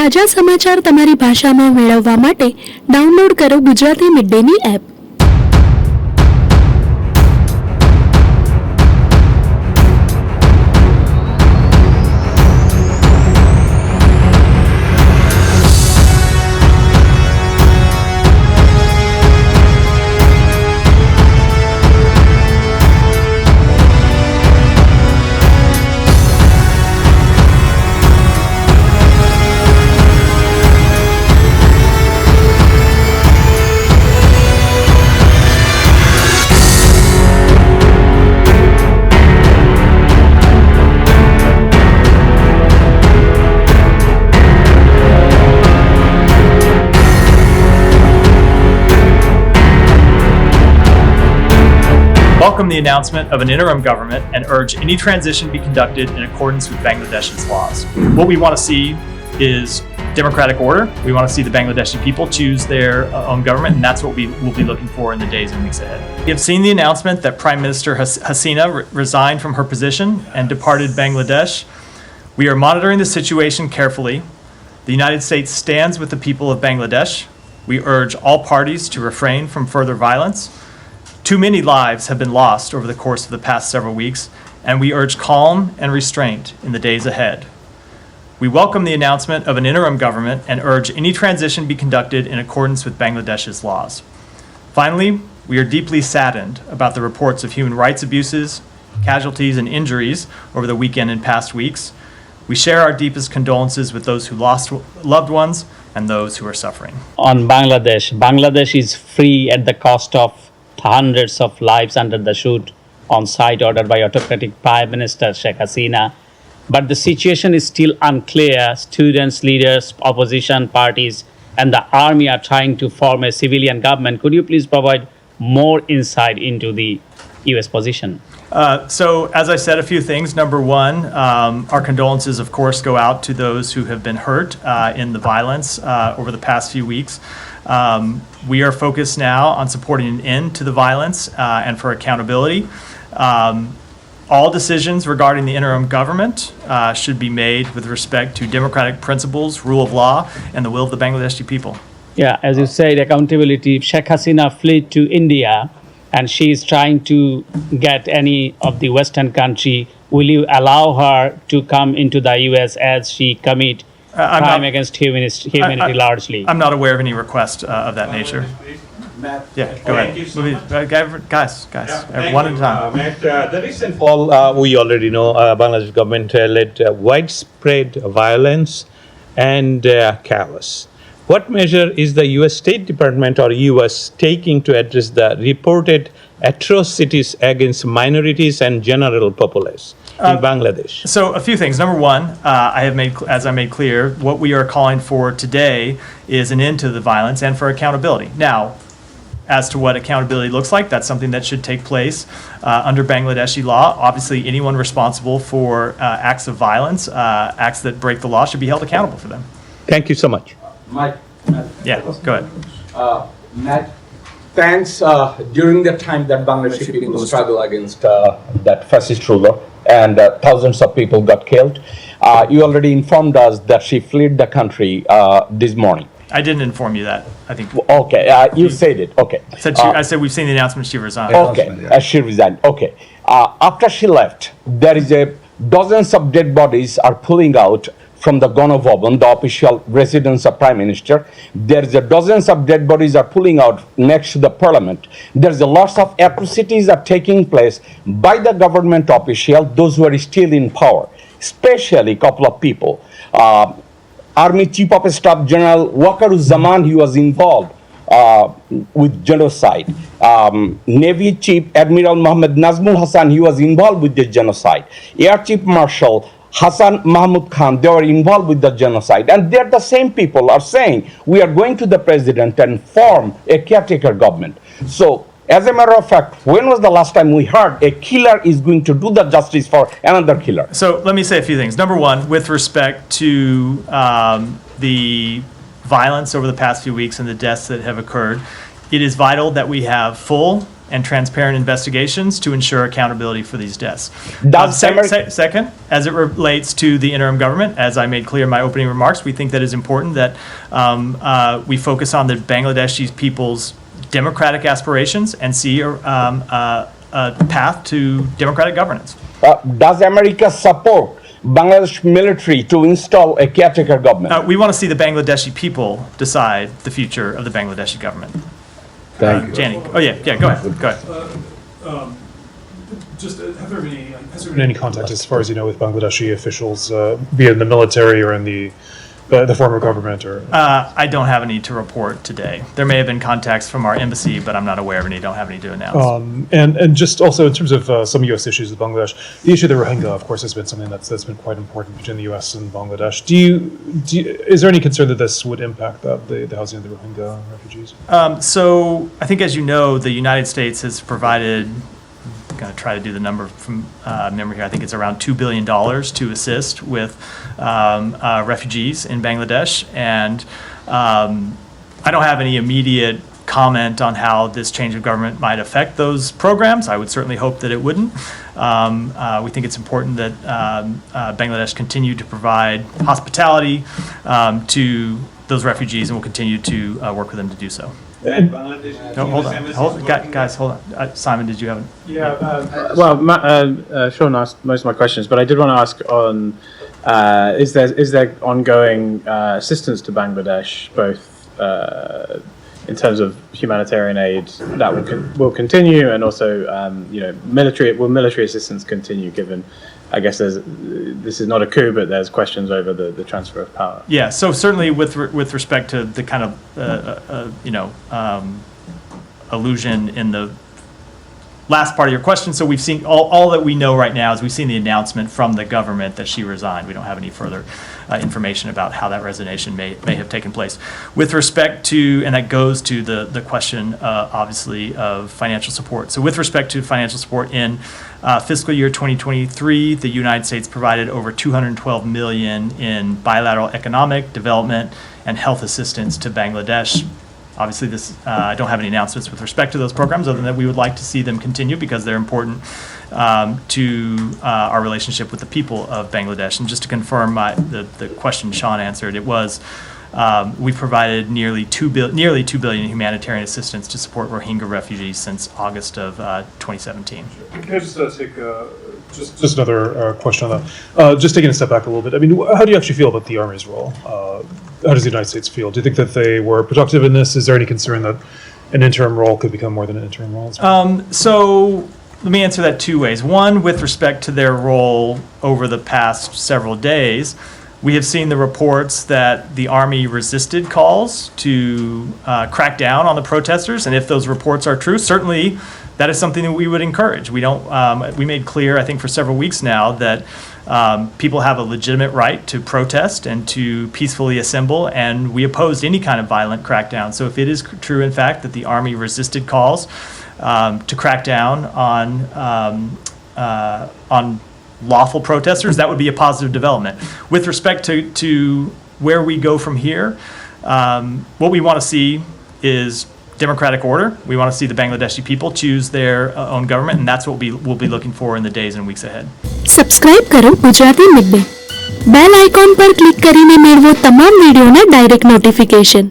તાજા સમાચાર તમારી ભાષામાં મેળવવા માટે ડાઉનલોડ કરો Gujarati mid Danny app. Welcome the announcement of an interim government and urge any transition be conducted in accordance with Bangladesh's laws. What we want to see is democratic order. We want to see the Bangladeshi people choose their own government, and that's what we will be looking for in the days and weeks ahead. We have seen the announcement that Prime Minister Hasina resigned from her position and departed Bangladesh. We are monitoring the situation carefully. The United States stands with the people of Bangladesh. We urge all parties to refrain from further violence. Too many lives have been lost over the course of the past several weeks, and we urge calm and restraint in the days ahead. We welcome the announcement of an interim government and urge any transition be conducted in accordance with Bangladesh's laws. Finally, we are deeply saddened about the reports of human rights abuses, casualties, and injuries over the weekend and past weeks. We share our deepest condolences with those who lost loved ones and those who are suffering. On Bangladesh is free at the cost of hundreds of lives under the shoot on site ordered by autocratic Prime Minister Sheikh Hasina. But the situation is still unclear. Students, leaders, opposition parties, and the army are trying to form a civilian government. Could you please provide more insight into the U.S. position? So, as I said, a few things. Number one, our condolences, of course, go out to those who have been hurt in the violence over the past few weeks. We are focused now on supporting an end to the violence and for accountability. All decisions regarding the interim government should be made with respect to democratic principles, rule of law, and the will of the Bangladeshi people. Yeah, as you said, accountability. Sheikh Hasina fled to India and she is trying to get any of the Western country. Will you allow her to come into the U.S. as she commit crime against humanity largely? I'm not aware of any request of that nature. Matt, Yeah, go ahead. Guys, one at a time. Matt, the recent fall, we already know Bangladesh government led widespread violence and chaos. What measure is the U.S. State Department or U.S. taking to address the reported atrocities against minorities and general populace in Bangladesh? So a few things. Number one, as I made clear, what we are calling for today is an end to the violence and for accountability. Now, as to what accountability looks like, that's something that should take place under Bangladeshi law. Obviously, anyone responsible for acts of violence, acts that break the law, should be held accountable for them. Thank you so much. Matt, Yeah, go ahead. Matt, thanks. During the time that Bangladeshi people struggle against that fascist ruler and thousands of people got killed, you already informed us that she fled the country this morning. I didn't inform you that. I think Okay, you said it. Okay. I said we've seen the announcement she resigned. Okay, she resigned. Okay. After she left, there is dozens of dead bodies are pulling out from the Gana Bhavan, the official residence of Prime Minister. There is dozens of dead bodies are pulling out next to the Parliament. There's lots of atrocities are taking place by the government official, those who are still in power, especially a couple of people. Army Chief of Staff General Waqaruzzaman, he was involved with genocide. Navy Chief Admiral Mohammed Nazmul Hassan, he was involved with the genocide. Air Chief Marshal Hassan Mahmud Khan, they were involved with the genocide. And they're the same people are saying, we are going to the president and form a caretaker government. So, as a matter of fact, when was the last time we heard a killer is going to do the justice for another killer? So let me say a few things. Number one, with respect to the violence over the past few weeks and the deaths that have occurred, it is vital that we have full and transparent investigations to ensure accountability for these deaths. Does Second, as it relates to the interim government, as I made clear in my opening remarks, we think that it's important that we focus on the Bangladeshi people's democratic aspirations and see a path to democratic governance. Does America support Bangladesh military to install a caretaker government? We want to see the Bangladeshi people decide the future of the Bangladeshi government. Thank you. Jani. Oh, yeah, go ahead. Go ahead. Has there been any contact, as far as you know, with Bangladeshi officials, be it in the military or in the former government, or? I don't have any to report today. There may have been contacts from our embassy, but I'm not aware of any. Don't have any to announce. And just also in terms of some U.S. issues with Bangladesh, the issue of the Rohingya, of course, has been something that's been quite important between the U.S. and Bangladesh. Is there any concern that this would impact the housing of the Rohingya refugees? So I think, as you know, the United States has provided, I'm going to try to do the number from memory here, I think it's around $2 billion to assist with refugees in Bangladesh. And I don't have any immediate comment on how this change of government might affect those programs. I would certainly hope that it wouldn't. We think it's important that Bangladesh continue to provide hospitality to those refugees, and we'll continue to work with them to do so. No, hold on. Guys, hold on. Simon, did you have Sean asked most of my questions, but I did want to ask on is there ongoing assistance to Bangladesh, both in terms of humanitarian aid that will continue, and also military assistance continue, given I guess this is not a coup, but there's questions over the transfer of power. Yeah, so certainly with respect to the kind of allusion in the last part of your question, so we've seen all that we know right now is we've seen the announcement from the government that she resigned. We don't have any further information about how that resignation may have taken place. With respect to, and that goes to the question, obviously, of financial support. So with respect to financial support in fiscal year 2023, the United States provided over $212 million in bilateral economic development and health assistance to Bangladesh. Obviously, I don't have any announcements with respect to those programs, other than that we would like to see them continue because they're important to our relationship with the people of Bangladesh. And just to confirm the question Sean answered, it was we've provided nearly $2 billion in humanitarian assistance to support Rohingya refugees since August of 2017. Can I just take just another question on that? Just taking a step back a little bit. I mean, how do you actually feel about the Army's role? How does the United States feel? Do you think that they were productive in this? Is there any concern that an interim role could become more than an interim role? So let me answer that two ways. One, with respect to their role over the past several days, we have seen the reports that the Army resisted calls to crack down on the protesters, and if those reports are true, certainly that is something that we would encourage. We made clear, I think, for several weeks now that people have a legitimate right to protest and to peacefully assemble, and we opposed any kind of violent crackdown. So if it is true, in fact, that the Army resisted calls to crack down on lawful protesters, that would be a positive development. With respect to where we go from here, what we want to see is democratic order. We want to see the Bangladeshi people choose their own government, and that's what we'll be looking for in the days and weeks ahead. Subscribe કરો Gujarati midday bell icon પર click કરીને મેળવો તમામ વિડીયોના direct notification.